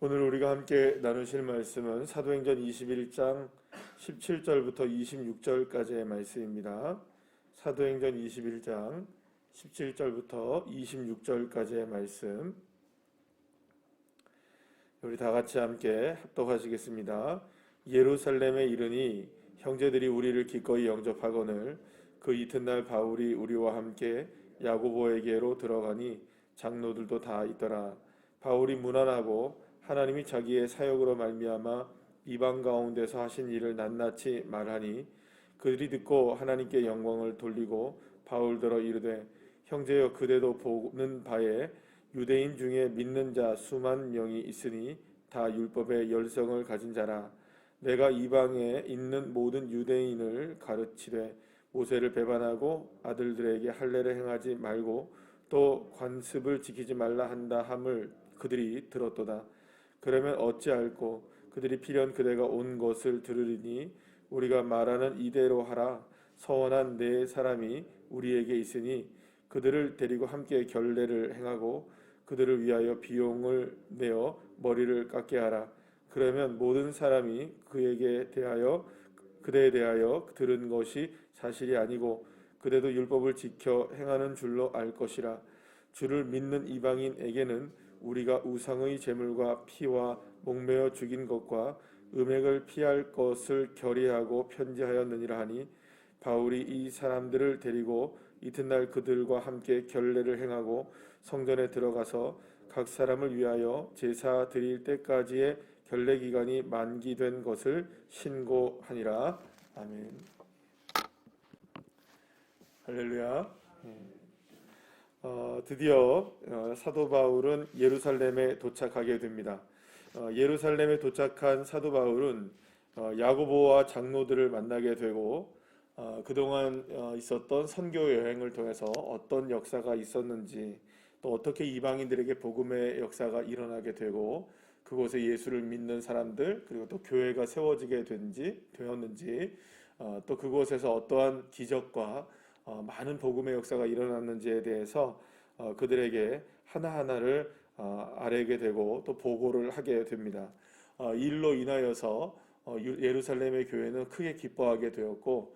오늘 우리가 함께 나누실 말씀은 사도행전 21장 17절부터 26절까지의 말씀입니다. 사도행전 21장 17절부터 26절까지의 말씀, 우리 다 같이 함께 합독하시겠습니다. 예루살렘에 이르니 형제들이 우리를 기꺼이 영접하거늘 그 이튿날 바울이 우리와 함께 야고보에게로 들어가니 장로들도 다 있더라. 바울이 무난하고 하나님이 자기의 사역으로 말미암아 이방 가운데서 하신 일을 낱낱이 말하니 그들이 듣고 하나님께 영광을 돌리고 바울더러 이르되 형제여 그대도 보는 바에 유대인 중에 믿는 자 수만 명이 있으니 다 율법의 열성을 가진 자라. 내가 이방에 있는 모든 유대인을 가르치되 모세를 배반하고 아들들에게 할례를 행하지 말고 또 관습을 지키지 말라 한다 함을 그들이 들었도다. 그러면 어찌할꼬 그들이 필연 그대가 온 것을 들으리니 우리가 말하는 이대로 하라. 서원한 네 사람이 우리에게 있으니 그들을 데리고 함께 결례를 행하고 그들을 위하여 비용을 내어 머리를 깎게 하라. 그러면 모든 사람이 그에게 대하여 그대에 대하여 들은 것이 사실이 아니고 그대도 율법을 지켜 행하는 줄로 알 것이라. 주를 믿는 이방인에게는 우리가 우상의 제물과 피와 목매어 죽인 것과 음행을 피할 것을 결의하고 편지하였느니라 하니 바울이 이 사람들을 데리고 이튿날 그들과 함께 결례를 행하고 성전에 들어가서 각 사람을 위하여 제사 드릴 때까지의 결례 기간이 만기된 것을 신고하니라. 아멘. 할렐루야. 드디어 사도 바울은 예루살렘에 도착하게 됩니다. 예루살렘에 도착한 사도 바울은 야고보와 장로들을 만나게 되고 그동안 있었던 선교 여행을 통해서 어떤 역사가 있었는지, 또 어떻게 이방인들에게 복음의 역사가 일어나게 되고 그곳에 예수를 믿는 사람들, 그리고 또 교회가 세워지게 되었는지, 또 그곳에서 어떠한 기적과 많은 복음의 역사가 일어났는지에 대해서 그들에게 하나하나를 아뢰게 되고 또 보고를 하게 됩니다. 이 일로 인하여서 예루살렘의 교회는 크게 기뻐하게 되었고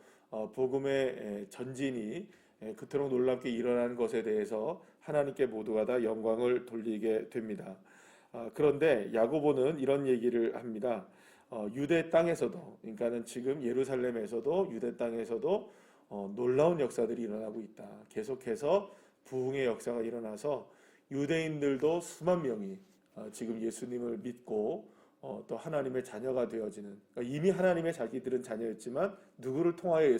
복음의 전진이 그토록 놀랍게 일어난 것에 대해서 하나님께 모두가 다 영광을 돌리게 됩니다. 그런데 야고보는 이런 얘기를 합니다. 유대 땅에서도, 그러니까는 지금 예루살렘에서도 유대 땅에서도 놀라운 역사들이 일어나고 있다. 계속해서 부흥의 역사가 일어나서 유대인들도 수만 명이 지금 예수님을 믿고 또 하나님의 자녀가 되어지는, 그러니까 이미 하나님의 자기들은 자녀였지만 누구를 통하여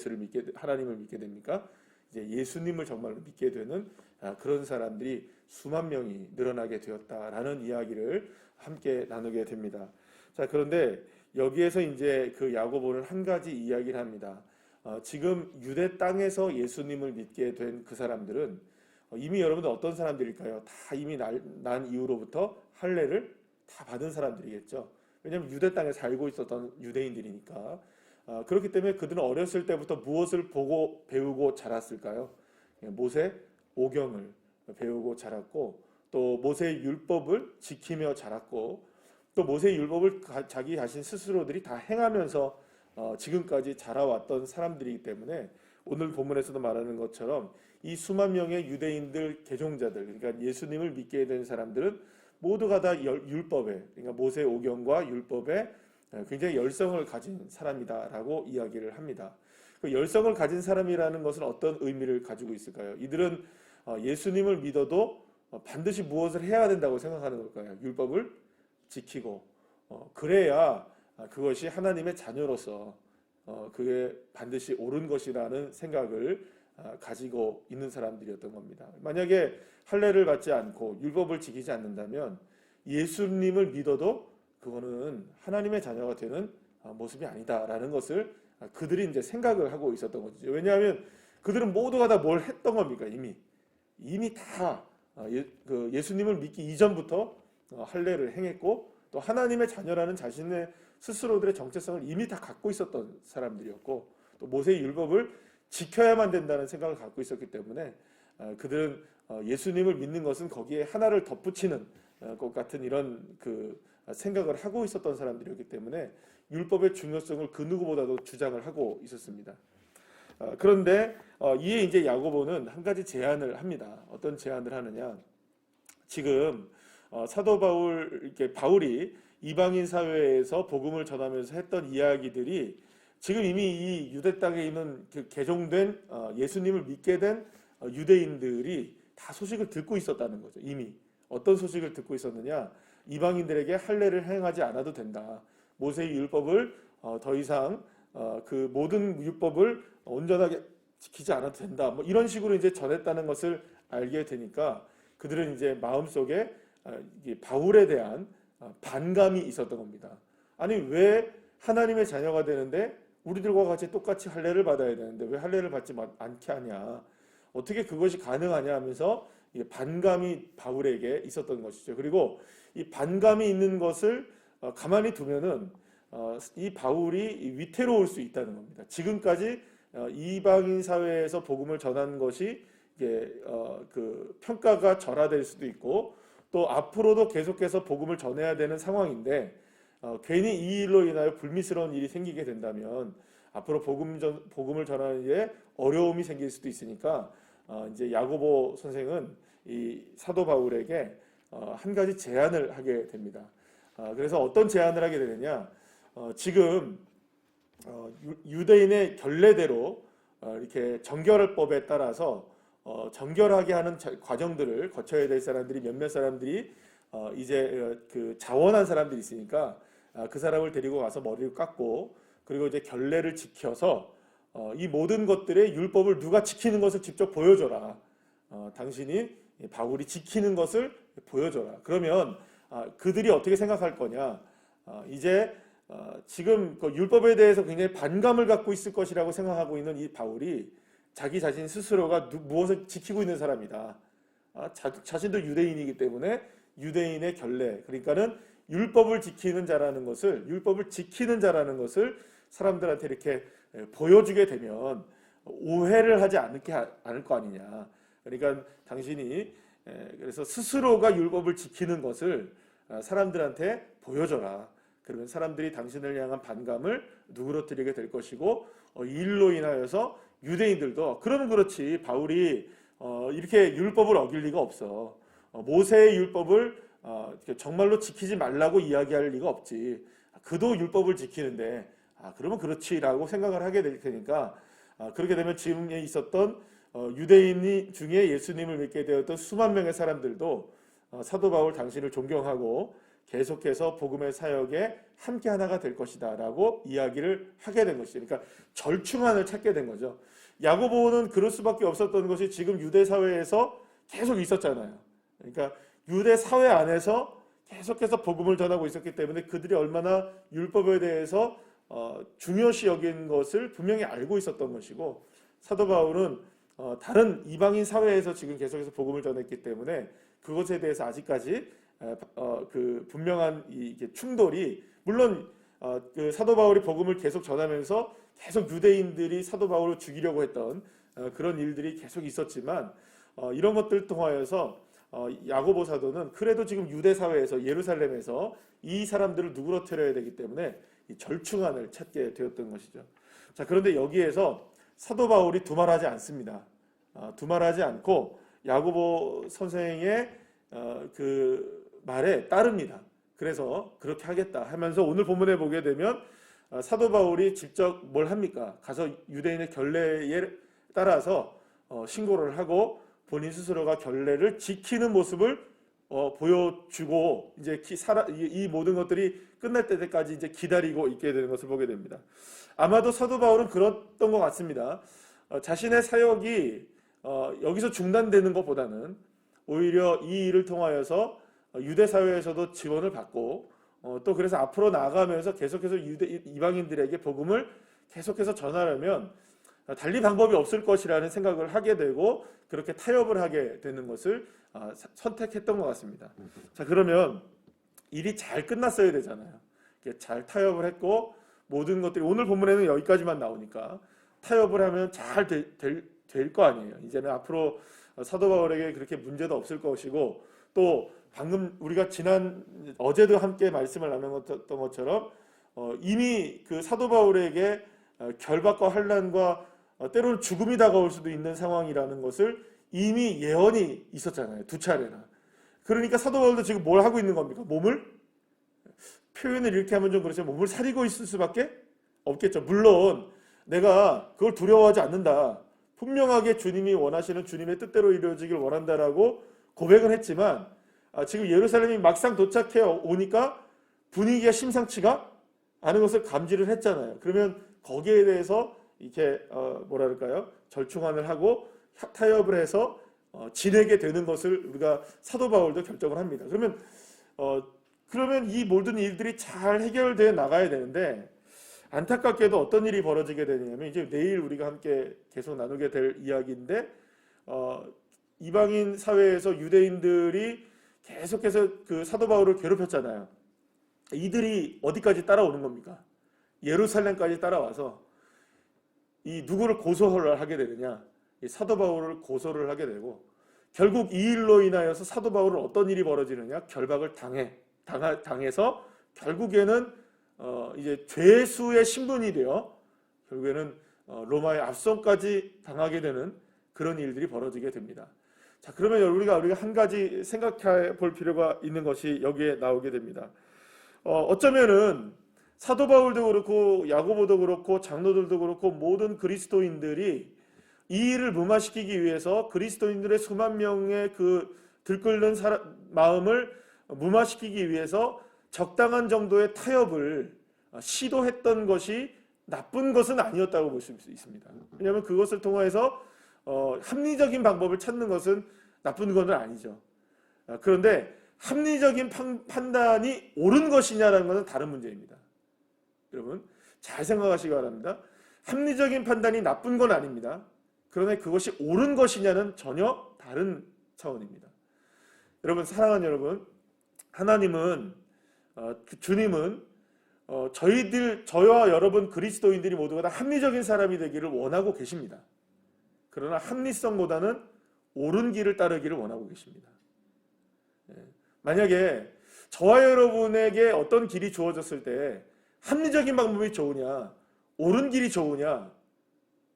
하나님을 믿게 됩니까? 이제 예수님을 정말로 믿게 되는 그런 사람들이 수만 명이 늘어나게 되었다라는 이야기를 함께 나누게 됩니다. 자, 그런데 여기에서 이제 그 야고보는 한 가지 이야기를 합니다. 지금 유대 땅에서 예수님을 믿게 된 그 사람들은 이미 여러분들 어떤 사람들일까요? 다 이미 난 이후로부터 할례를 다 받은 사람들이겠죠. 왜냐하면 유대 땅에 살고 있었던 유대인들이니까. 그렇기 때문에 그들은 어렸을 때부터 무엇을 보고 배우고 자랐을까요? 모세 오경을 배우고 자랐고, 또 모세의 율법을 지키며 자랐고, 또 모세의 율법을 자기 자신 스스로들이 다 행하면서 지금까지 자라왔던 사람들이기 때문에 오늘 본문에서도 말하는 것처럼 이 수만 명의 유대인들 개종자들, 그러니까 예수님을 믿게 된 사람들은 모두가 다 율법에, 그러니까 모세 오경과 율법에 굉장히 열성을 가진 사람이다라고 이야기를 합니다. 그 열성을 가진 사람이라는 것은 어떤 의미를 가지고 있을까요? 이들은 예수님을 믿어도 반드시 무엇을 해야 된다고 생각하는 걸까요? 율법을 지키고 그래야 그것이 하나님의 자녀로서 그게 반드시 옳은 것이라는 생각을 가지고 있는 사람들이었던 겁니다. 만약에 할례를 받지 않고 율법을 지키지 않는다면 예수님을 믿어도 그거는 하나님의 자녀가 되는 모습이 아니다라는 것을 그들이 이제 생각을 하고 있었던 거죠. 왜냐하면 그들은 모두가 다 뭘 했던 겁니까? 이미 다 예수님을 믿기 이전부터 할례를 행했고 또 하나님의 자녀라는 자신의 스스로들의 정체성을 이미 다 갖고 있었던 사람들이었고, 또 모세의 율법을 지켜야만 된다는 생각을 갖고 있었기 때문에 그들은 예수님을 믿는 것은 거기에 하나를 덧붙이는 것 같은 이런 그 생각을 하고 있었던 사람들이었기 때문에 율법의 중요성을 그 누구보다도 주장을 하고 있었습니다. 그런데 이에 이제 야고보는 한 가지 제안을 합니다. 어떤 제안을 하느냐? 지금 사도 바울 이렇게 바울이 이방인 사회에서 복음을 전하면서 했던 이야기들이 지금 이미 이 유대 땅에 있는 그 개종된 예수님을 믿게 된 유대인들이 다 소식을 듣고 있었다는 거죠. 이미 어떤 소식을 듣고 있었느냐? 이방인들에게 할례를 행하지 않아도 된다. 모세의 율법을 더 이상 그 모든 율법을 온전하게 지키지 않아도 된다. 뭐 이런 식으로 이제 전했다는 것을 알게 되니까 그들은 이제 마음속에 바울에 대한 반감이 있었던 겁니다. 아니 왜 하나님의 자녀가 되는데 우리들과 같이 똑같이 할례를 받아야 되는데 왜 할례를 받지 않게 하냐? 어떻게 그것이 가능하냐 하면서 반감이 바울에게 있었던 것이죠. 그리고 이 반감이 있는 것을 가만히 두면은 이 바울이 위태로울 수 있다는 겁니다. 지금까지 이방인 사회에서 복음을 전한 것이 그 평가가 절하될 수도 있고 또 앞으로도 계속해서 복음을 전해야 되는 상황인데 괜히 이 일로 인하여 불미스러운 일이 생기게 된다면 앞으로 복음을 전하는 일에 어려움이 생길 수도 있으니까 이제 야고보 선생은 이 사도 바울에게 한 가지 제안을 하게 됩니다. 그래서 어떤 제안을 하게 되느냐? 지금 유대인의 결례대로 이렇게 정결법에 따라서 정결하게 하는 과정들을 거쳐야 될 사람들이 몇몇 사람들이 이제 그 자원한 사람들이 있으니까 그 사람을 데리고 가서 머리를 깎고 그리고 이제 결례를 지켜서 이 모든 것들의 율법을 누가 지키는 것을 직접 보여줘라. 당신이 바울이 지키는 것을 보여줘라. 그러면 그들이 어떻게 생각할 거냐? 이제 지금 그 율법에 대해서 굉장히 반감을 갖고 있을 것이라고 생각하고 있는 이 바울이 자기 자신 스스로가 무엇을 지키고 있는 사람이다. 자신도 유대인이기 때문에 유대인의 결례, 그러니까는 율법을 지키는 자라는 것을 사람들한테 이렇게 보여주게 되면 오해를 하지 않을 거 아니냐. 그러니까 당신이 그래서 스스로가 율법을 지키는 것을 사람들한테 보여줘라. 그러면 사람들이 당신을 향한 반감을 누그러뜨리게 될 것이고 이 일로 인하여서 유대인들도 그러면 그렇지 바울이 이렇게 율법을 어길 리가 없어. 모세의 율법을 정말로 지키지 말라고 이야기할 리가 없지. 그도 율법을 지키는데 그러면 그렇지라고 생각을 하게 될 테니까 그렇게 되면 지금에 있었던 유대인 중에 예수님을 믿게 되었던 수만 명의 사람들도 사도 바울 당신을 존경하고 계속해서 복음의 사역에 함께 하나가 될 것이다 라고 이야기를 하게 된 것이죠. 그러니까 절충안을 찾게 된 거죠. 야고보는 그럴 수밖에 없었던 것이 지금 유대 사회에서 계속 있었잖아요. 그러니까 유대 사회 안에서 계속해서 복음을 전하고 있었기 때문에 그들이 얼마나 율법에 대해서 중요시 여긴 것을 분명히 알고 있었던 것이고 사도 바울은 다른 이방인 사회에서 지금 계속해서 복음을 전했기 때문에 그것에 대해서 아직까지 그 분명한 이게 충돌이 물론 그 사도 바울이 복음을 계속 전하면서 계속 유대인들이 사도 바울을 죽이려고 했던 그런 일들이 계속 있었지만 이런 것들 통하여서 야고보 사도는 그래도 지금 유대 사회에서 예루살렘에서 이 사람들을 누그러뜨려야 되기 때문에 이 절충안을 찾게 되었던 것이죠. 자, 그런데 여기에서 사도 바울이 두말하지 않습니다. 두말하지 않고 야고보 선생의 그 말에 따릅니다. 그래서 그렇게 하겠다 하면서 오늘 본문에 보게 되면 사도 바울이 직접 뭘 합니까? 가서 유대인의 결례에 따라서 신고를 하고 본인 스스로가 결례를 지키는 모습을 보여주고 이제 이 모든 것들이 끝날 때까지 이제 기다리고 있게 되는 것을 보게 됩니다. 아마도 사도 바울은 그랬던 것 같습니다. 자신의 사역이 여기서 중단되는 것보다는 오히려 이 일을 통하여서 유대 사회에서도 지원을 받고 또 그래서 앞으로 나아가면서 계속해서 이방인들에게 복음을 계속해서 전하려면 달리 방법이 없을 것이라는 생각을 하게 되고 그렇게 타협을 하게 되는 것을 선택했던 것 같습니다. 자, 그러면 일이 잘 끝났어야 되잖아요. 잘 타협을 했고 모든 것들이 오늘 본문에는 여기까지만 나오니까 타협을 하면 잘 될 거 아니에요. 이제는 앞으로 사도 바울에게 그렇게 문제도 없을 것이고 또 방금 우리가 어제도 함께 말씀을 나눴던 것처럼 이미 그 사도 바울에게 결박과 환난과 때로는 죽음이 다가올 수도 있는 상황이라는 것을 이미 예언이 있었잖아요. 2차례나. 그러니까 사도 바울도 지금 뭘 하고 있는 겁니까? 표현을 이렇게 하면 좀 그렇지만 몸을 사리고 있을 수밖에 없겠죠. 물론 내가 그걸 두려워하지 않는다. 분명하게 주님이 원하시는 주님의 뜻대로 이루어지길 원한다라고 고백은 했지만 지금 예루살렘이 막상 도착해 오니까 분위기가 심상치가 않은 것을 감지를 했잖아요. 그러면 거기에 대해서 이렇게 절충안을 하고 타협을 해서 지내게 되는 것을 우리가 사도 바울도 결정을 합니다. 그러면 이 모든 일들이 잘 해결되어 나가야 되는데 안타깝게도 어떤 일이 벌어지게 되냐면 이제 내일 우리가 함께 계속 나누게 될 이야기인데 이방인 사회에서 유대인들이 계속해서 그 사도 바울을 괴롭혔잖아요. 이들이 어디까지 따라오는 겁니까? 예루살렘까지 따라와서 이 누구를 고소를 하게 되느냐? 이 사도 바울을 고소를 하게 되고 결국 이 일로 인하여서 사도 바울은 어떤 일이 벌어지느냐? 결박을 당해서 결국에는 이제 죄수의 신분이 되어 결국에는 로마의 압송까지 당하게 되는 그런 일들이 벌어지게 됩니다. 자, 그러면 우리가 한 가지 생각해 볼 필요가 있는 것이 여기에 나오게 됩니다. 어쩌면은 사도 바울도 그렇고 야고보도 그렇고 장로들도 그렇고 모든 그리스도인들이 이 일을 무마시키기 위해서 그리스도인들의 수만 명의 그 들끓는 마음을 무마시키기 위해서 적당한 정도의 타협을 시도했던 것이 나쁜 것은 아니었다고 볼 수 있습니다. 왜냐하면 그것을 통해서 합리적인 방법을 찾는 것은 나쁜 것은 아니죠. 그런데 합리적인 판단이 옳은 것이냐라는 것은 다른 문제입니다. 여러분 잘 생각하시기 바랍니다. 합리적인 판단이 나쁜 건 아닙니다. 그러나 그것이 옳은 것이냐는 전혀 다른 차원입니다. 여러분 사랑하는 여러분, 하나님은 주님은 저와 여러분 그리스도인들이 모두가 다 합리적인 사람이 되기를 원하고 계십니다. 그러나 합리성보다는 옳은 길을 따르기를 원하고 계십니다. 만약에 저와 여러분에게 어떤 길이 주어졌을 때 합리적인 방법이 좋으냐, 옳은 길이 좋으냐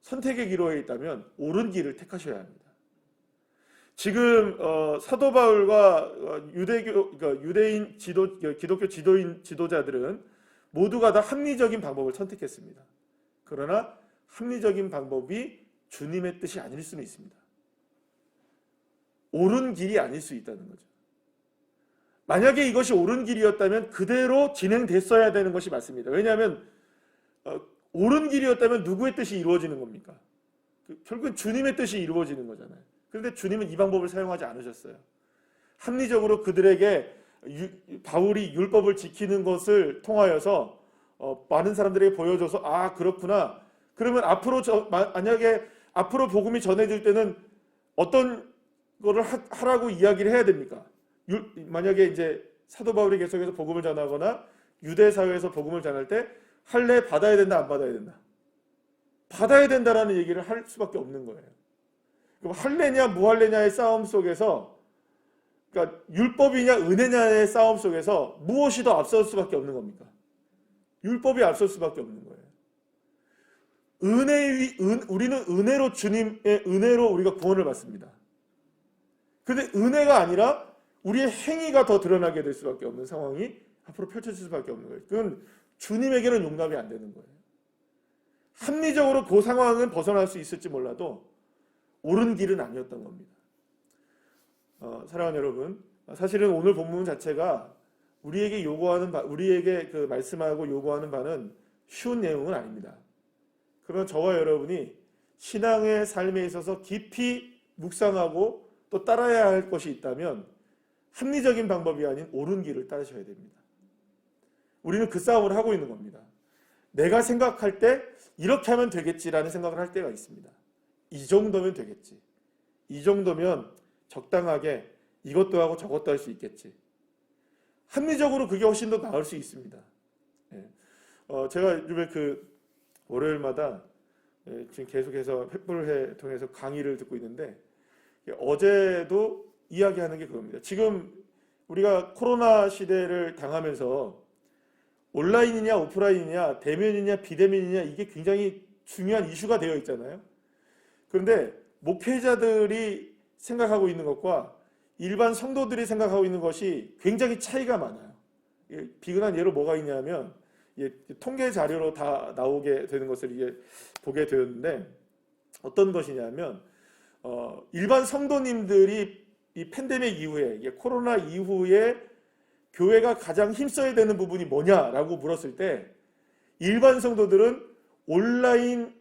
선택의 기로에 있다면 옳은 길을 택하셔야 합니다. 지금 사도 바울과 유대인 기독교 지도자들은 모두가 다 합리적인 방법을 선택했습니다. 그러나 합리적인 방법이 주님의 뜻이 아닐 수는 있습니다. 옳은 길이 아닐 수 있다는 거죠. 만약에 이것이 옳은 길이었다면 그대로 진행됐어야 되는 것이 맞습니다. 왜냐하면 옳은 길이었다면 누구의 뜻이 이루어지는 겁니까? 결국은 주님의 뜻이 이루어지는 거잖아요. 그런데 주님은 이 방법을 사용하지 않으셨어요. 합리적으로 그들에게 바울이 율법을 지키는 것을 통하여서 많은 사람들에게 보여줘서 그렇구나. 그러면 만약에 앞으로 복음이 전해질 때는 어떤 거를 하라고 이야기를 해야 됩니까? 만약에 이제 사도 바울이 계속해서 복음을 전하거나 유대 사회에서 복음을 전할 때 할례 받아야 된다, 안 받아야 된다? 받아야 된다라는 얘기를 할 수밖에 없는 거예요. 그럼 할례냐 무할례냐의 싸움 속에서, 그러니까 율법이냐 은혜냐의 싸움 속에서 무엇이 더 앞설 수밖에 없는 겁니까? 율법이 앞설 수밖에 없는 거예요. 우리는 은혜로, 주님의 은혜로 우리가 구원을 받습니다. 그런데 은혜가 아니라 우리의 행위가 더 드러나게 될 수밖에 없는 상황이 앞으로 펼쳐질 수밖에 없는 거예요. 그건 주님에게는 용납이 안 되는 거예요. 합리적으로 그 상황은 벗어날 수 있을지 몰라도 옳은 길은 아니었던 겁니다. 사랑하는 여러분, 사실은 오늘 본문 자체가 우리에게 그 말씀하고 요구하는 바는 쉬운 내용은 아닙니다. 그러나 저와 여러분이 신앙의 삶에 있어서 깊이 묵상하고 또 따라야 할 것이 있다면 합리적인 방법이 아닌 옳은 길을 따르셔야 됩니다. 우리는 그 싸움을 하고 있는 겁니다. 내가 생각할 때 이렇게 하면 되겠지라는 생각을 할 때가 있습니다. 이 정도면 되겠지. 이 정도면 적당하게 이것도 하고 저것도 할 수 있겠지. 합리적으로 그게 훨씬 더 나을 수 있습니다. 제가 요즘에 월요일마다 지금 계속해서 횃불회 통해서 강의를 듣고 있는데 어제도 이야기하는 게 그겁니다. 지금 우리가 코로나 시대를 당하면서 온라인이냐 오프라인이냐 대면이냐 비대면이냐 이게 굉장히 중요한 이슈가 되어 있잖아요. 그런데 목회자들이 생각하고 있는 것과 일반 성도들이 생각하고 있는 것이 굉장히 차이가 많아요. 비근한 예로 뭐가 있냐면 통계 자료로 다 나오게 되는 것을 이게 보게 되었는데 어떤 것이냐면 일반 성도님들이 이 팬데믹 이후에 코로나 이후에 교회가 가장 힘써야 되는 부분이 뭐냐라고 물었을 때 일반 성도들은 온라인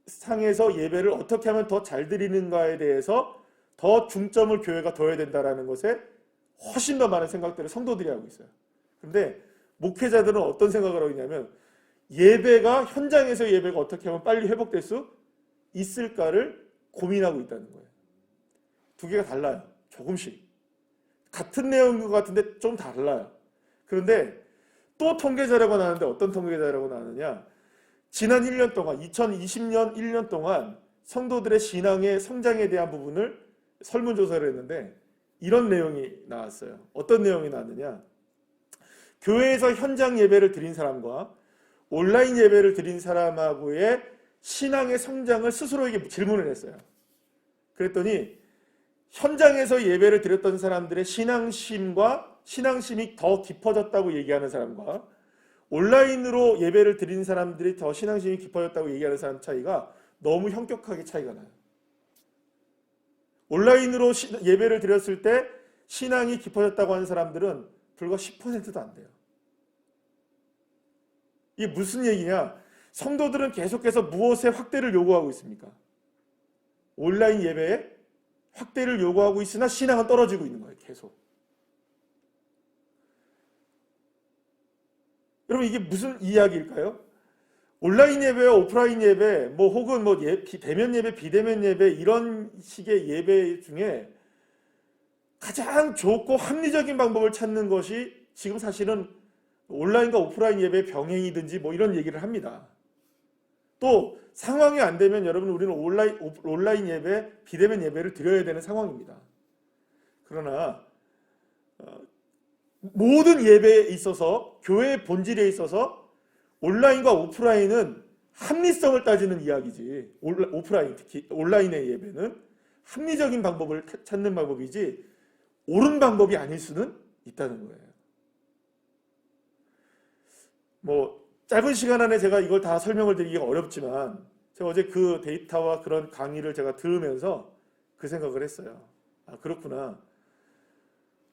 상에서 예배를 어떻게 하면 더 잘 드리는가에 대해서 더 중점을 교회가 둬야 된다라는 것에 훨씬 더 많은 생각들을 성도들이 하고 있어요. 그런데 목회자들은 어떤 생각을 하고 있냐면 예배가 현장에서 예배가 어떻게 하면 빨리 회복될 수 있을까를 고민하고 있다는 거예요. 두 개가 달라요. 조금씩. 같은 내용인 것 같은데 좀 달라요. 그런데 또 통계 자료가 나왔는데 어떤 통계 자료가 나왔느냐? 지난 1년 동안 2020년 1년 동안 성도들의 신앙의 성장에 대한 부분을 설문조사를 했는데 이런 내용이 나왔어요. 어떤 내용이 나왔느냐? 교회에서 현장 예배를 드린 사람과 온라인 예배를 드린 사람하고의 신앙의 성장을 스스로에게 질문을 했어요. 그랬더니 현장에서 예배를 드렸던 사람들의 신앙심이 더 깊어졌다고 얘기하는 사람과 온라인으로 예배를 드린 사람들이 더 신앙심이 깊어졌다고 얘기하는 사람 차이가 너무 현격하게 차이가 나요. 온라인으로 예배를 드렸을 때 신앙이 깊어졌다고 하는 사람들은 불과 10%도 안 돼요. 이게 무슨 얘기냐? 성도들은 계속해서 무엇의 확대를 요구하고 있습니까? 온라인 예배에 확대를 요구하고 있으나 신앙은 떨어지고 있는 거예요. 계속. 여러분 이게 무슨 이야기일까요? 온라인 예배와 오프라인 예배, 혹은 대면 예배, 비대면 예배 이런 식의 예배 중에 가장 좋고 합리적인 방법을 찾는 것이 지금 사실은 온라인과 오프라인 예배의 병행이든지 이런 얘기를 합니다. 또 상황이 안 되면 여러분 우리는 온라인 예배, 비대면 예배를 드려야 되는 상황입니다. 그러나 모든 예배에 있어서 교회의 본질에 있어서 온라인과 오프라인은 합리성을 따지는 이야기지. 특히 온라인의 예배는 합리적인 방법을 찾는 방법이지 옳은 방법이 아닐 수는 있다는 거예요. 짧은 시간 안에 제가 이걸 다 설명을 드리기가 어렵지만 제가 어제 그 데이터와 그런 강의를 제가 들으면서 그 생각을 했어요. 아, 그렇구나.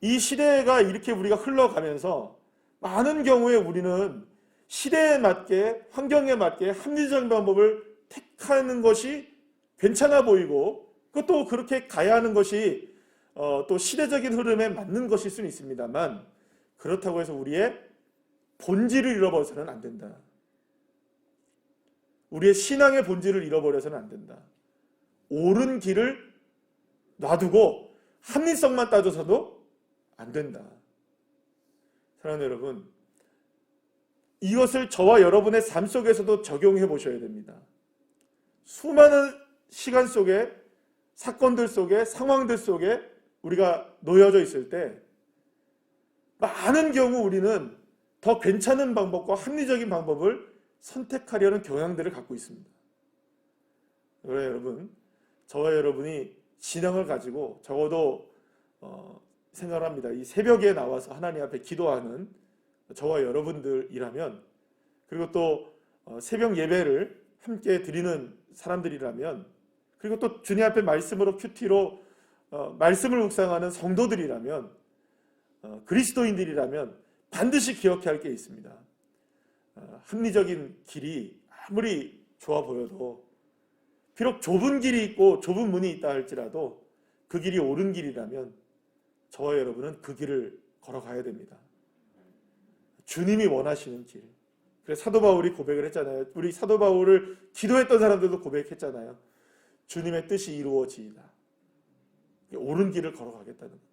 이 시대가 이렇게 우리가 흘러가면서 많은 경우에 우리는 시대에 맞게, 환경에 맞게 합리적인 방법을 택하는 것이 괜찮아 보이고 그것도 그렇게 가야 하는 것이 또 시대적인 흐름에 맞는 것일 수는 있습니다만 그렇다고 해서 우리의 본질을 잃어버려서는 안 된다. 우리의 신앙의 본질을 잃어버려서는 안 된다. 옳은 길을 놔두고 합리성만 따져서도 안 된다. 사랑하는 여러분, 이것을 저와 여러분의 삶 속에서도 적용해 보셔야 됩니다. 수많은 시간 속에, 사건들 속에, 상황들 속에 우리가 놓여져 있을 때 많은 경우 우리는 더 괜찮은 방법과 합리적인 방법을 선택하려는 경향들을 갖고 있습니다. 그래서 여러분, 저와 여러분이 신앙을 가지고 적어도 생각을 합니다. 이 새벽에 나와서 하나님 앞에 기도하는 저와 여러분들이라면, 그리고 또 새벽 예배를 함께 드리는 사람들이라면, 그리고 또 주님 앞에 말씀으로 큐티로 말씀을 묵상하는 성도들이라면, 그리스도인들이라면 반드시 기억해야 할 게 있습니다. 합리적인 길이 아무리 좋아 보여도 비록 좁은 길이 있고 좁은 문이 있다 할지라도 그 길이 옳은 길이라면 저와 여러분은 그 길을 걸어가야 됩니다. 주님이 원하시는 길. 그래서 사도 바울이 고백을 했잖아요. 우리 사도 바울을 기도했던 사람들도 고백했잖아요. 주님의 뜻이 이루어지이다. 옳은 길을 걸어가겠다는 겁니다.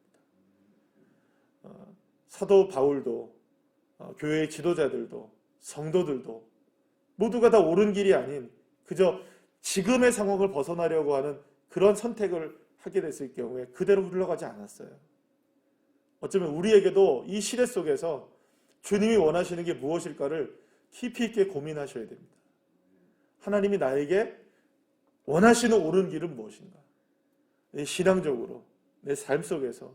사도 바울도 교회의 지도자들도 성도들도 모두가 다 옳은 길이 아닌 그저 지금의 상황을 벗어나려고 하는 그런 선택을 하게 됐을 경우에 그대로 흘러가지 않았어요. 어쩌면 우리에게도 이 시대 속에서 주님이 원하시는 게 무엇일까를 깊이 있게 고민하셔야 됩니다. 하나님이 나에게 원하시는 옳은 길은 무엇인가? 내 신앙적으로, 내 삶 속에서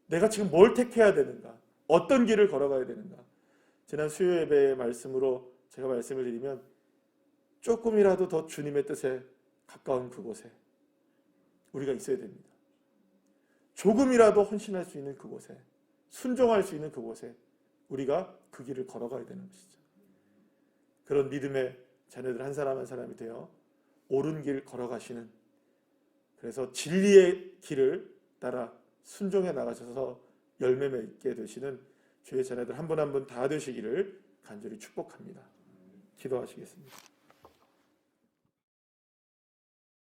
내가 지금 뭘 택해야 되는가? 어떤 길을 걸어가야 되는가? 지난 수요 예배의 말씀으로 제가 말씀을 드리면 조금이라도 더 주님의 뜻에 가까운 그곳에 우리가 있어야 됩니다. 조금이라도 헌신할 수 있는 그곳에, 순종할 수 있는 그곳에 우리가 그 길을 걸어가야 되는 것이죠. 그런 믿음의 자녀들 한 사람 한 사람이 되어 옳은 길 걸어가시는, 그래서 진리의 길을 따라 순종해 나가셔서 열매 맺게 되시는 주의 자녀들 한 분 한 분 다 되시기를 간절히 축복합니다. 기도하시겠습니다.